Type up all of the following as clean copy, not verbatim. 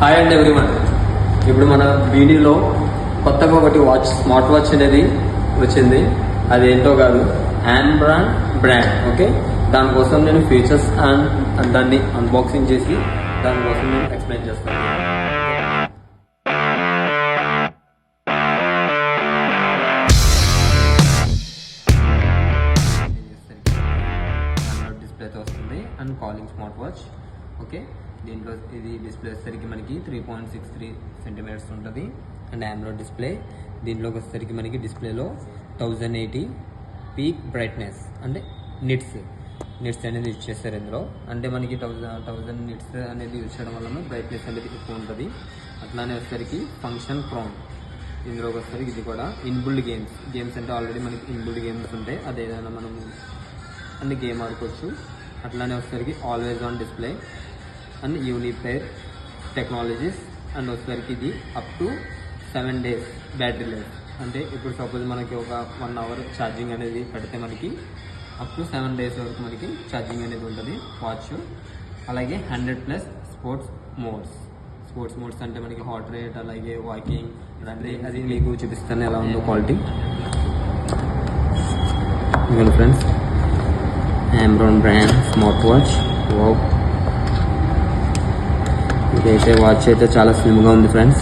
Hi and everyone. ఇప్పుడు మన వీడియోలో కొత్తగా ఒకటి స్మార్ట్ వాచ్ అనేది వచ్చింది. అది ఏంటో కాదు, ఆంబ్రాన్ బ్రాండ్. ఓకే, దానికోసం నేను ఫీచర్స్ అండ్ దాన్ని అన్బాక్సింగ్ చేసి దానికోసం నేను ఎక్స్ప్లెయిన్ చేస్తాను. డిస్ప్లేతో వస్తుంది and calling smart watch. Okay, దీంట్లో ఇది డిస్ప్లే వచ్చేసరికి మనకి 3.63 సెంటీమీటర్స్ ఉంటుంది అండ్ ఆండ్రాయిడ్ డిస్ప్లే. దీంట్లోకి వచ్చేసరికి మనకి డిస్ప్లేలో 1080 పీక్ బ్రైట్నెస్ అంటే నిట్స్ అనేది యూజ్ చేస్తారు ఇందులో. అంటే మనకి 1000 నిట్స్ అనేది యూజ్ చేయడం వల్ల బ్రైట్నెస్ అనేది ఎక్కువ ఉంటుంది. అట్లానే వచ్చేసరికి ఫంక్షన్ క్రౌన్. ఇందులోకి వచ్చేసరికి ఇది కూడా ఇన్బుల్డ్ గేమ్స్ అంటే ఆల్రెడీ మనకి ఇన్బుల్డ్ గేమ్స్ ఉంటాయి, అదేదైనా మనం అన్ని గేమ్ ఆడుకోవచ్చు. అట్లానే వచ్చేసరికి always on display and unifier technologies and వచ్చేసరికి ఇది up to 7 days battery life. అంటే ఇప్పుడు సపోజ్ మనకి ఒక 1 hour ఛార్జింగ్ అనేది పెడితే మనకి అప్ టు 7 days వరకు మనకి ఛార్జింగ్ అనేది ఉంటుంది వాచ్. అలాగే 100+ స్పోర్ట్స్ మోడ్స్ అంటే మనకి హార్ట్ రేట్, అలాగే వాకింగ్, అది మీకు చూపిస్తాను ఎలా ఉందో quality. Friends, Ambrane brand smart watch. ఇదైతే వాచ్ అయితే చాలా స్లిమ్గా ఉంది ఫ్రెండ్స్.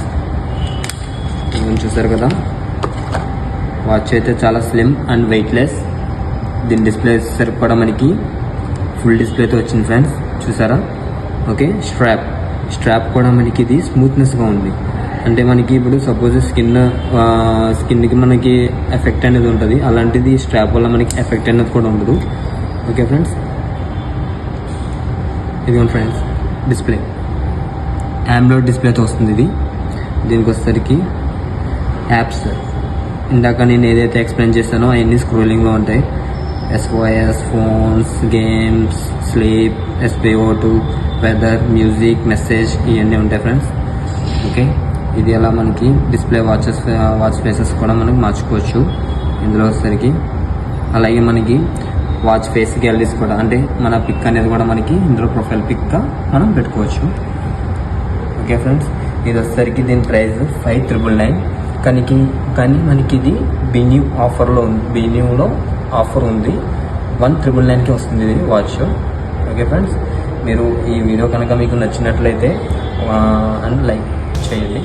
చూసారు కదా, వాచ్ అయితే చాలా స్లిమ్ అండ్ వెయిట్లెస్. దీని డిస్ప్లే సరిపడా మనకి ఫుల్ డిస్ప్లేతో వచ్చింది ఫ్రెండ్స్, చూసారా. ఓకే, స్ట్రాప్ కూడా మనకి ఇది స్మూత్నెస్గా ఉంది. అంటే మనకి ఇప్పుడు సపోజ్ స్కిన్కి మనకి ఎఫెక్ట్ అనేది ఉంటుంది, అలాంటిది స్ట్రాప్ వల్ల మనకి ఎఫెక్ట్ అనేది కూడా ఉండదు. ఓకే ఫ్రెండ్స్, ఇదిగోండి ఫ్రెండ్స్ డిస్ప్లే ఆండ్రాయిడ్ డిస్ప్లేతో వస్తుంది ఇది. దీనికి వచ్చేసరికి యాప్స్ ఇందాక నేను ఏదైతే ఎక్స్ప్లెయిన్ చేస్తానో అవన్నీ స్క్రోలింగ్లో ఉంటాయి. SOS, phones, games, sleep, SPO2, weather, music, message, ఇవన్నీ ఉంటాయి ఫ్రెండ్స్. ఓకే, ఇది అలా మనకి డిస్ప్లే వాచ్ ఫేసెస్ కూడా మనకి మార్చుకోవచ్చు ఇందులో వచ్చేసరికి. అలాగే మనకి వాచ్ ఫేస్ గ్యాలరీస్ కూడా, అంటే మన పిక్ అనేది కూడా మనకి ఇందులో ప్రొఫైల్ పిక్గా మనం పెట్టుకోవచ్చు. ఓకే ఫ్రెండ్స్, ఇది వచ్చేసరికి దీని ప్రైస్ 5,999. కానీ మనకి ఇది బీన్యూలో ఆఫర్ ఉంది. 1,999కి వస్తుంది ఇది వాచ్. ఓకే ఫ్రెండ్స్, మీరు ఈ వీడియో కనుక మీకు నచ్చినట్లయితే లైక్ చేయండి.